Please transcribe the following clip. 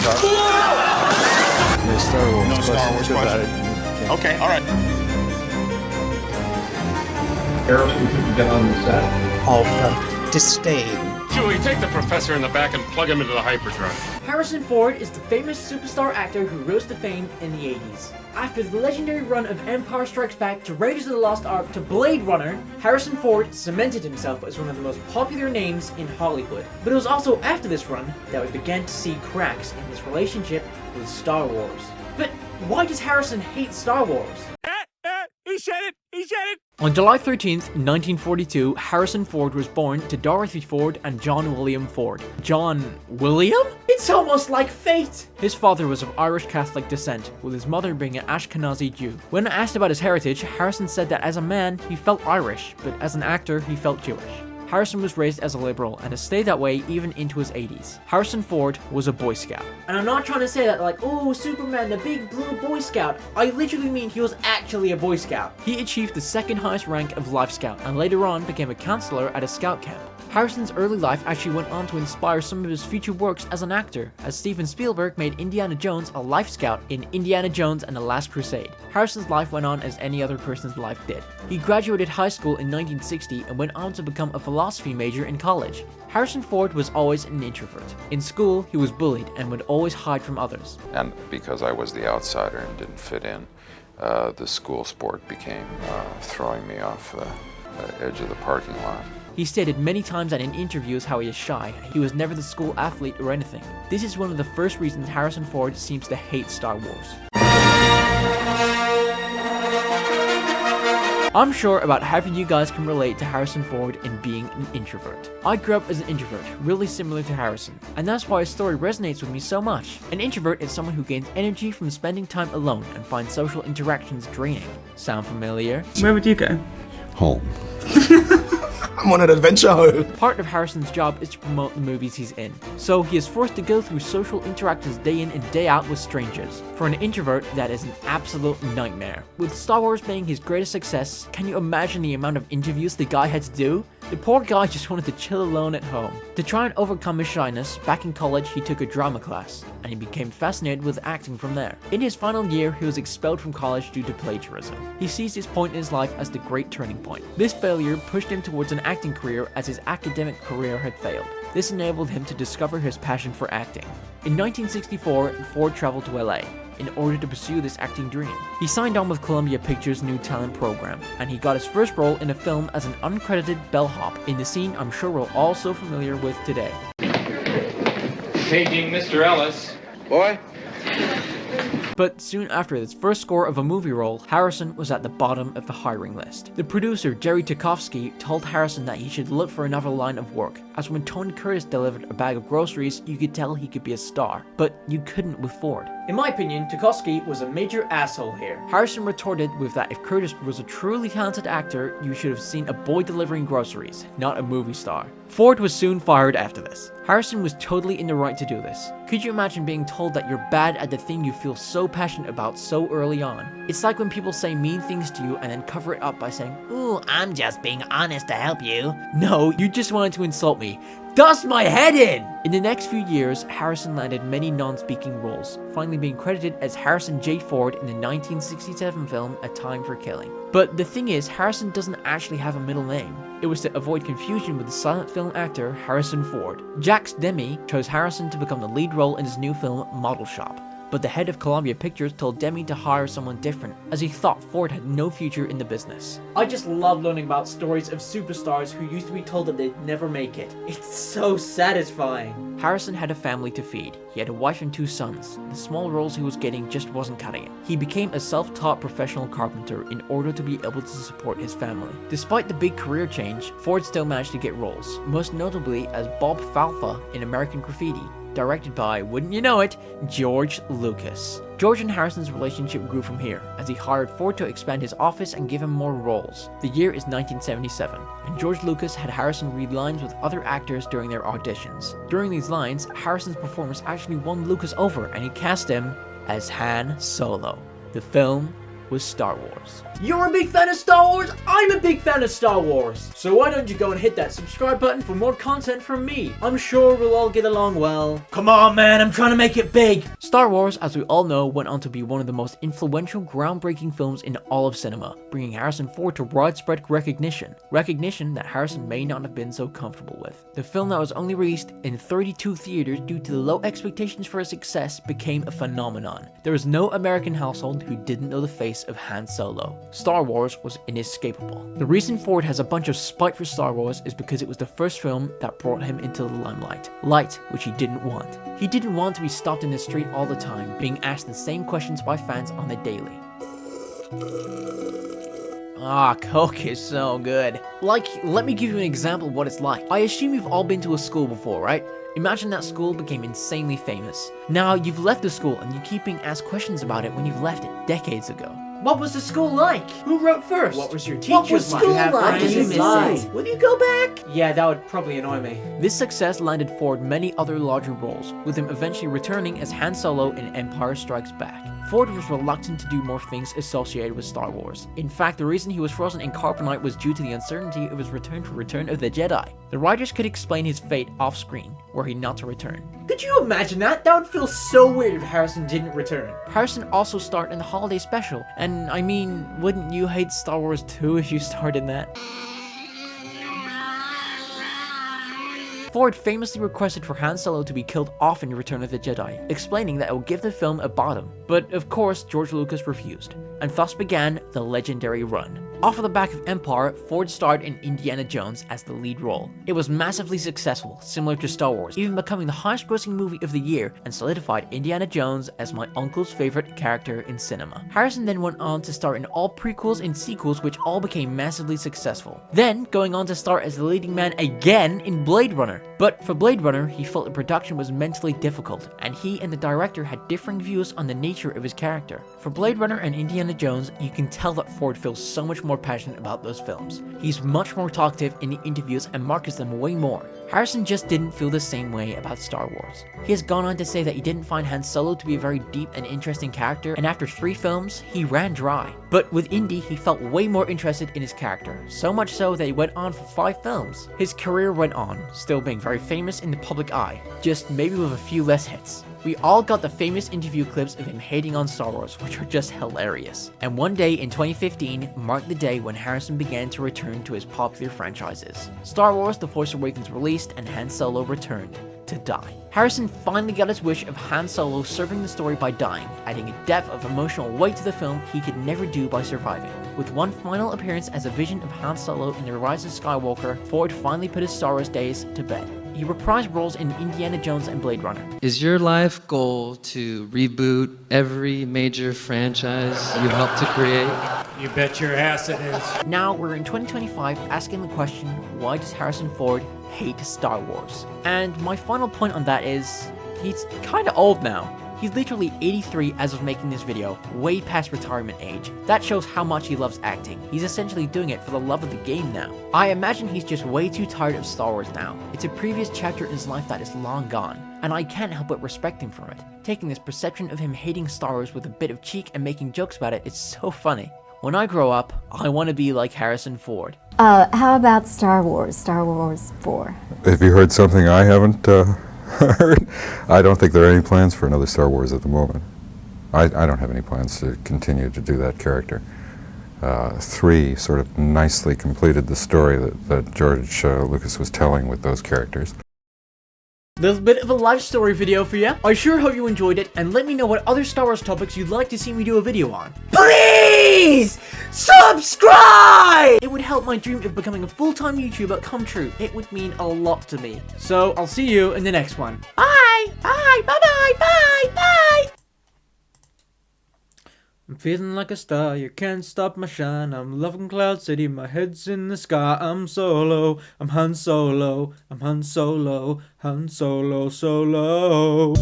Star Wars. No Star Wars. No Star Wars question. Yeah. Okay, all right. Harrison couldn't get on the set. All felt disdain. Chewie, take the professor in the back and plug him into the hyperdrive. Harrison Ford is the famous superstar actor who rose to fame in the 80s. After the legendary run of Empire Strikes Back to Raiders of the Lost Ark to Blade Runner, Harrison Ford cemented himself as one of the most popular names in Hollywood. But it was also after this run that we began to see cracks in his relationship with Star Wars. But why does Harrison hate Star Wars? He said it! He said it! On July 13th, 1942, Harrison Ford was born to Dorothy Ford and John William Ford. John William? It's almost like fate! His father was of Irish Catholic descent, with his mother being an Ashkenazi Jew. When asked about his heritage, Harrison said that as a man, he felt Irish, but as an actor, he felt Jewish. Harrison was raised as a liberal and has stayed that way even into his 80s. Harrison Ford was a Boy Scout. And I'm not trying to say that like, oh, Superman, the big blue Boy Scout. I literally mean he was actually a Boy Scout. He achieved the second highest rank of Life Scout and later on became a counselor at a scout camp. Harrison's early life actually went on to inspire some of his future works as an actor, as Steven Spielberg made Indiana Jones a Life Scout in Indiana Jones and the Last Crusade. Harrison's life went on as any other person's life did. He graduated high school in 1960 and went on to become a philosophy major in college. Harrison Ford was always an introvert. In school, he was bullied and would always hide from others. And because I was the outsider and didn't fit in, the school sport became throwing me off the edge of the parking lot. He stated many times that in interviews how he is shy. He was never the school athlete or anything. This is one of the first reasons Harrison Ford seems to hate Star Wars. I'm sure about half of you guys can relate to Harrison Ford in being an introvert. I grew up as an introvert, really similar to Harrison, and that's why his story resonates with me so much. An introvert is someone who gains energy from spending time alone and finds social interactions draining. Sound familiar? Where would you go? Home. I'm on an adventure home. Part of Harrison's job is to promote the movies he's in, so he is forced to go through social interactions day in and day out with strangers. For an introvert, that is an absolute nightmare. With Star Wars being his greatest success, can you imagine the amount of interviews the guy had to do? The poor guy just wanted to chill alone at home. To try and overcome his shyness, back in college he took a drama class, and he became fascinated with acting from there. In his final year, he was expelled from college due to plagiarism. He sees this point in his life as the great turning point. This failure pushed him towards an acting career as his academic career had failed. This enabled him to discover his passion for acting. In 1964, Ford traveled to LA in order to pursue this acting dream. He signed on with Columbia Pictures' new talent program, and he got his first role in a film as an uncredited bellhop in the scene I'm sure we're all so familiar with today. Paging Mr. Ellis. Boy? But soon after this first score of a movie role, Harrison was at the bottom of the hiring list. The producer, Jerry Tarkovsky, told Harrison that he should look for another line of work, as when Tony Curtis delivered a bag of groceries, you could tell he could be a star, but you couldn't with Ford. In my opinion, Tarkovsky was a major asshole here. Harrison retorted with that if Curtis was a truly talented actor, you should have seen a boy delivering groceries, not a movie star. Ford was soon fired after this. Harrison was totally in the right to do this. Could you imagine being told that you're bad at the thing you feel so passionate about so early on? It's like when people say mean things to you and then cover it up by saying, "Ooh, I'm just being honest to help you." No, you just wanted to insult me. Dust my head in! In the next few years, Harrison landed many non-speaking roles, finally being credited as Harrison J. Ford in the 1967 film A Time for Killing. But the thing is, Harrison doesn't actually have a middle name. It was to avoid confusion with the silent film actor Harrison Ford. Jacques Demy chose Harrison to become the lead role in his new film Model Shop. But the head of Columbia Pictures told Demy to hire someone different, as he thought Ford had no future in the business. I just love learning about stories of superstars who used to be told that they'd never make it. It's so satisfying. Harrison had a family to feed. He had a wife and 2 sons. The small roles he was getting just wasn't cutting it. He became a self-taught professional carpenter in order to be able to support his family. Despite the big career change, Ford still managed to get roles, most notably as Bob Falfa in American Graffiti, directed by, wouldn't you know it, George Lucas. George and Harrison's relationship grew from here, as he hired Ford to expand his office and give him more roles. The year is 1977, and George Lucas had Harrison read lines with other actors during their auditions. During these lines, Harrison's performance actually won Lucas over, and he cast him as Han Solo. The film was Star Wars. You're a big fan of Star Wars? I'm a big fan of Star Wars. So why don't you go and hit that subscribe button for more content from me? I'm sure we'll all get along well. Come on, man, I'm trying to make it big. Star Wars, as we all know, went on to be one of the most influential, groundbreaking films in all of cinema, bringing Harrison Ford to widespread recognition that Harrison may not have been so comfortable with. The film that was only released in 32 theaters due to the low expectations for its success became a phenomenon. There was no American household who didn't know the face of Han Solo. Star Wars was inescapable. The reason Ford has a bunch of spite for Star Wars is because it was the first film that brought him into the limelight. Light which he didn't want. He didn't want to be stopped in the street all the time, being asked the same questions by fans on the daily. Ah, Coke is so good. Like, let me give you an example of what it's like. I assume you've all been to a school before, right? Imagine that school became insanely famous. Now, you've left the school and you keep being asked questions about it when you've left it decades ago. What was the school like? Who wrote first? What was your teachers like? What did you miss it? Will you go back? Yeah, that would probably annoy me. This success landed Ford many other larger roles, with him eventually returning as Han Solo in Empire Strikes Back. Ford was reluctant to do more things associated with Star Wars. In fact, the reason he was frozen in carbonite was due to the uncertainty of his return for Return of the Jedi. The writers could explain his fate off-screen, were he not to return. Could you imagine that? That would feel so weird if Harrison didn't return. Harrison also starred in the holiday special, and I mean, wouldn't you hate Star Wars 2 if you starred in that? Ford famously requested for Han Solo to be killed off in Return of the Jedi, explaining that it would give the film a bottom. But of course, George Lucas refused, and thus began the legendary run. Off of the back of Empire, Ford starred in Indiana Jones as the lead role. It was massively successful, similar to Star Wars, even becoming the highest grossing movie of the year and solidified Indiana Jones as my uncle's favorite character in cinema. Harrison then went on to star in all prequels and sequels, which all became massively successful. Then going on to star as the leading man again in Blade Runner. But for Blade Runner, he felt the production was mentally difficult, and he and the director had differing views on the nature of his character. For Blade Runner and Indiana Jones, you can tell that Ford feels so much more passionate about those films. He's much more talkative in the interviews and markets them way more. Harrison just didn't feel the same way about Star Wars. He has gone on to say that he didn't find Han Solo to be a very deep and interesting character, and after 3 films, he ran dry. But with Indy, he felt way more interested in his character, so much so that he went on for 5 films. His career went on, still being very famous in the public eye, just maybe with a few less hits. We all got the famous interview clips of him hating on Star Wars, which are just hilarious. And one day in 2015 marked the day when Harrison began to return to his popular franchises. Star Wars The Force Awakens released and Han Solo returned to die. Harrison finally got his wish of Han Solo serving the story by dying, adding a depth of emotional weight to the film he could never do by surviving. With one final appearance as a vision of Han Solo in The Rise of Skywalker, Ford finally put his Star Wars days to bed. He reprised roles in Indiana Jones and Blade Runner. Is your life goal to reboot every major franchise you helped to create? You bet your ass it is. Now we're in 2025 asking the question, why does Harrison Ford hate Star Wars? And my final point on that is, he's kinda old now. He's literally 83 as of making this video, way past retirement age. That shows how much he loves acting. He's essentially doing it for the love of the game now. I imagine he's just way too tired of Star Wars now. It's a previous chapter in his life that is long gone, and I can't help but respect him for it. Taking this perception of him hating Star Wars with a bit of cheek and making jokes about it is so funny. When I grow up, I want to be like Harrison Ford. How about Star Wars 4? Have you heard something I haven't heard? I don't think there are any plans for another Star Wars at the moment. I don't have any plans to continue to do that character. 3 sort of nicely completed the story that George Lucas was telling with those characters. Little bit of a life story video for you. I sure hope you enjoyed it, and let me know what other Star Wars topics you'd like to see me do a video on. Please subscribe! It would help my dream of becoming a full-time YouTuber come true. It would mean a lot to me. So I'll see you in the next one. Bye! Bye! Bye-bye! Bye! Bye! I'm feeling like a star, you can't stop my shine. I'm loving Cloud City, my head's in the sky. I'm solo, I'm Han Solo, I'm Han Solo, Han Solo, solo.